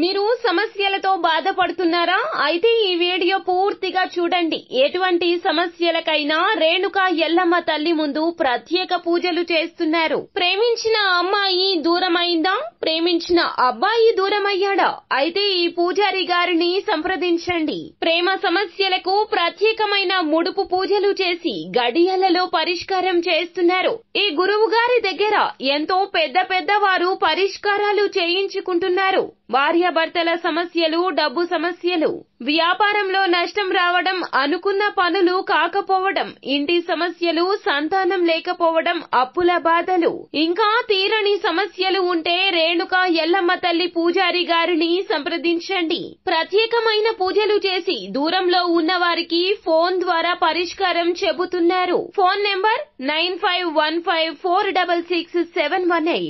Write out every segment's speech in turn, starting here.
మీరు సమస్యలతో బాధపడుతున్నారా? అయితే ఈ వీడియో పూర్తిగా చూడండి. ఎటువంటి సమస్యలకైనా రేణుకా ఎల్లమ్మ తల్లి ముందు ప్రత్యేక పూజలు చేస్తున్నారు. ప్రేమించిన అమ్మాయి దూరమైందా? ప్రేమించిన అబ్బాయి దూరమయ్యాడా? అయితే ఈ పూజారి గారిని సంప్రదించండి. ప్రేమ సమస్యలకు ప్రత్యేకమైన ముడుపు పూజలు చేసి గడియలలో పరిష్కారం చేస్తున్నారు. ఈ గురువు గారి దగ్గర ఎంతో పెద్ద వారు పరిష్కారాలు చేయించుకుంటున్నారు. భార్యాభర్తల సమస్యలు, డబ్బు సమస్యలు, వ్యాపారంలో నష్టం రావడం, అనుకున్న పనులు కాకపోవడం, ఇంటి సమస్యలు, సంతానం లేకపోవడం, అప్పుల బాధలు, ఇంకా తీరని సమస్యలు ఉంటే రేణుకా ఎల్లమ్మ తల్లి పూజారి గారిని సంప్రదించండి. ప్రత్యేకమైన పూజలు చేసి దూరంలో ఉన్న వారికి ఫోన్ ద్వారా పరిష్కారం చెబుతున్నారు. Phone number 9515466718.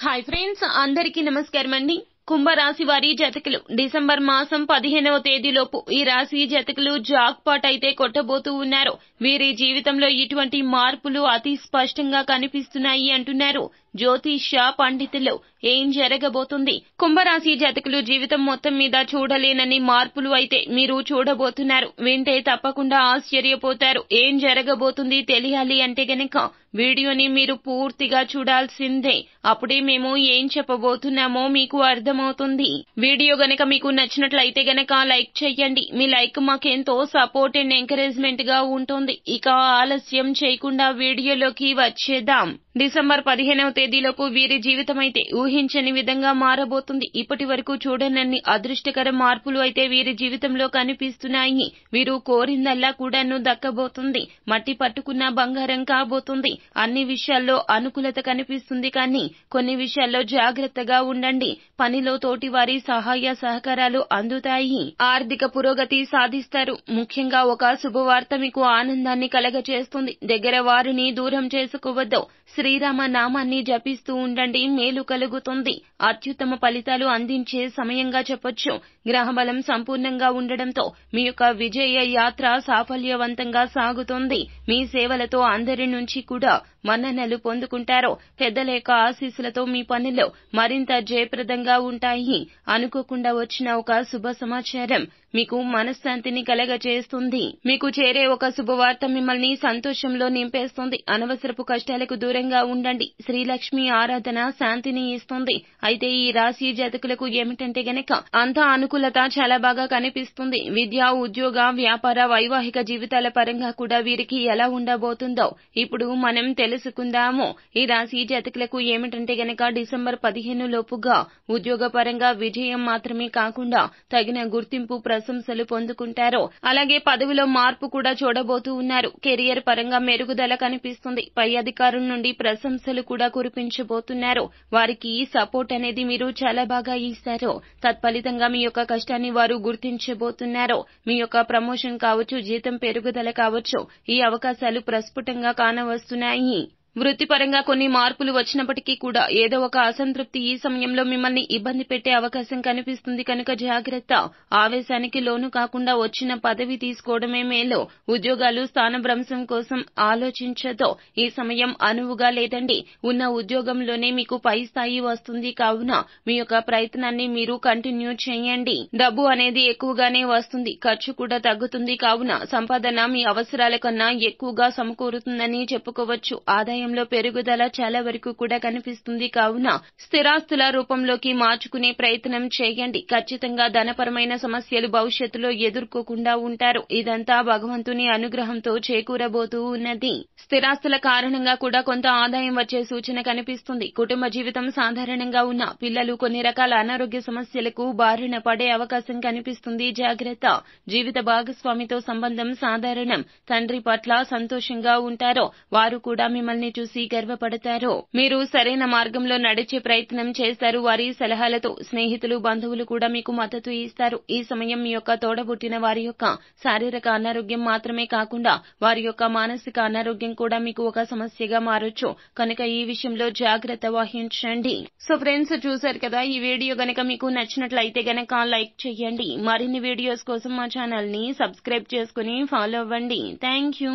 హాయ్ ఫ్రెండ్స్, అందరికీ నమస్కారం అండి. కుంభరాశి వారి జాతకులు డిసెంబర్ మాసం 15వ తేదీలోపు ఈ రాశి జాతకులు జాక్ పాట్ అయితే కొట్టబోతూ ఉన్నారు. వీరి జీవితంలో ఇటువంటి మార్పులు అతి స్పష్టంగా కనిపిస్తున్నాయి అంటున్నారు జ్యోతిష్య పండితులు. ఏం జరగబోతుంది? కుంభరాశి జాతకులు జీవితం మొత్తం మీద చూడలేనని మార్పులు అయితే మీరు చూడబోతున్నారు. వింటే తప్పకుండా ఆశ్చర్యపోతారు. ఏం జరగబోతుంది తెలియాలి అంటే గనక వీడియోని మీరు పూర్తిగా చూడాల్సిందే. అప్పుడే మేము ఏం చెప్పబోతున్నామో మీకు అర్థమవుతుంది. వీడియో గనక మీకు నచ్చినట్లయితే గనక లైక్ చేయండి. మీ లైక్ మాకెంతో సపోర్ట్ అండ్ ఎంకరేజ్మెంట్ గా ఉంటుంది. ఇక ఆలస్యం చేయకుండా వీడియోలోకి వచ్చేద్దాం. డిసెంబర్ 15వ తేదీలోపు వీరి జీవితం అయితే ఊహించని విధంగా మారబోతుంది. ఇప్పటి వరకు చూడనన్ని అదృష్టకర మార్పులు అయితే వీరి జీవితంలో కనిపిస్తున్నాయి. వీరు కోరిందల్లా కూడాను దక్కబోతుంది. మట్టి పట్టుకున్న బంగారం కాబోతుంది. అన్ని విషయాల్లో అనుకూలత కనిపిస్తుంది. కానీ కొన్ని విషయాల్లో జాగ్రత్తగా ఉండండి. పనిలో తోటి వారి సహాయ సహకారాలు అందుతాయి. ఆర్థిక పురోగతి సాధిస్తారు. ముఖ్యంగా ఒక శుభవార్త మీకు ఆనందాన్ని కలగచేస్తుంది. దగ్గర వారిని దూరం చేసుకోవద్దు. శ్రీరామ నామాన్ని జపిస్తూ ఉండండి. మేలు కలుగుతుంది. అత్యుత్తమ ఫలితాలు అందించే సమయంగా చెప్పొచ్చు. గ్రహబలం సంపూర్ణంగా ఉండడంతో మీ యొక్క విజయ యాత్ర సాఫల్యవంతంగా సాగుతుంది. మీ సేవలతో అందరి నుంచి కూడా మన్ననలు పొందుకుంటారు. పెద్దల యొక్క ఆశీస్సులతో మీ పనులు మరింత జయప్రదంగా ఉంటాయి. అనుకోకుండా వచ్చిన ఒక శుభ సమాచారం మీకు మనశ్శాంతిని కలగచేస్తుంది. మీకు చేరే ఒక శుభవార్త మిమ్మల్ని సంతోషంలో నింపేస్తుంది. అనవసరపు కష్టాలకు దూరంగా ఉండండి. శ్రీలక్ష్మి ఆరాధన శాంతిని ఇస్తుంది. అయితే ఈ రాశి జాతకులకు ఏమిటంటే గనక అంతా అనుకూలత చాలా బాగా కనిపిస్తుంది. విద్య, ఉద్యోగ, వ్యాపార, వైవాహిక జీవితాల పరంగా కూడా వీరికి ఎలా ఉండబోతుందో ఇప్పుడు మనం తెలుసుకుందాము. ఈ రాశి జాతకులకు ఏమిటంటే గనక డిసెంబర్ 15 లోపుగా ఉద్యోగ పరంగా విజయం మాత్రమే కాకుండా తగిన గుర్తింపు, ప్రశంసలు పొందుకుంటారు. అలాగే పదవిలో మార్పు కూడా చూడబోతూ ఉన్నారు. కెరియర్ పరంగా మెరుగుదల కనిపిస్తుంది. పై అధికారుల నుండి ప్రశంసలు కూడా కురిపించబోతున్నారు. వారికి సపోర్ట్ అనేది మీరు చాలా బాగా ఇస్తారు. తత్ఫలితంగా మీ యొక్క కష్టాన్ని వారు గుర్తించబోతున్నారు. మీ యొక్క ప్రమోషన్ కావచ్చు, జీతం పెరుగుదల కావచ్చు, ఈ అవకాశాలు ప్రస్ఫుటంగా కానవస్తున్నాయి. వృత్తిపరంగా కొన్ని మార్పులు వచ్చినప్పటికీ కూడా ఏదో ఒక అసంతృప్తి ఈ సమయంలో మిమ్మల్ని ఇబ్బంది పెట్టే అవకాశం కనిపిస్తుంది. కనుక జాగ్రత్త. ఆవేశానికి లోను కాకుండా వచ్చిన పదవి తీసుకోవడమే మేలు. ఉద్యోగాలు స్థానభ్రంశం కోసం ఆలోచించదో. ఈ సమయం అనువుగా లేదండి. ఉన్న ఉద్యోగంలోనే మీకు పై స్థాయి వస్తుంది. కావున మీ యొక్క ప్రయత్నాన్ని మీరు కంటిన్యూ చేయండి. డబ్బు అనేది ఎక్కువగానే వస్తుంది. ఖర్చు కూడా తగ్గుతుంది. కావున సంపాదన మీ అవసరాల కన్నా ఎక్కువగా సమకూరుతుందని చెప్పుకోవచ్చు. ఆదాయంలో పెరుగుదల చాలా వరకు కూడా కనిపిస్తుంది. కావున స్థిరాస్తుల రూపంలోకి మార్చుకునే ప్రయత్నం చేయండి. ఖచ్చితంగా ధనపరమైన సమస్యలు భవిష్యత్తులో ఎదుర్కోకుండా ఉంటారు. ఇదంతా భగవంతుని అనుగ్రహంతో చేకూరబోతూ ఉన్నది. స్థిరాస్తుల కారణంగా కూడా కొంత ఆదాయం వచ్చే సూచన కనిపిస్తుంది. కుటుంబ జీవితం సాధారణంగా ఉన్న పిల్లలు కొన్ని రకాల అనారోగ్య సమస్యలకు బారిన పడే అవకాశం కనిపిస్తుంది. జాగ్రత్త. జీవిత భాగస్వామితో సంబంధం సాధారణం. తండ్రి పట్ల సంతోషంగా ఉంటారో వారు కూడా మిమ్మల్ని చూసి గర్వపడతారు. మీరు సరైన మార్గంలో నడిచే ప్రయత్నం చేస్తారు. వారి సలహాలతో స్నేహితులు, బంధువులు కూడా మీకు మద్దతు ఇస్తారు. ఈ సమయం మీ యొక్క తోడబుట్టిన వారి యొక్క శారీరక అనారోగ్యం మాత్రమే కాకుండా వారి యొక్క మానసిక అనారోగ్యం కూడా మీకు ఒక సమస్యగా మారొచ్చు. కనుక ఈ విషయంలో జాగ్రత్త వహించండి. సో ఫ్రెండ్స్, చూశారు కదా. ఈ వీడియో గనక మీకు నచ్చినట్లయితే గనక లైక్ చేయండి. మరిన్ని వీడియోస్ కోసం మా ఛానల్ ని సబ్స్క్రైబ్ చేసుకుని ఫాలో అవ్వండి. Thank you.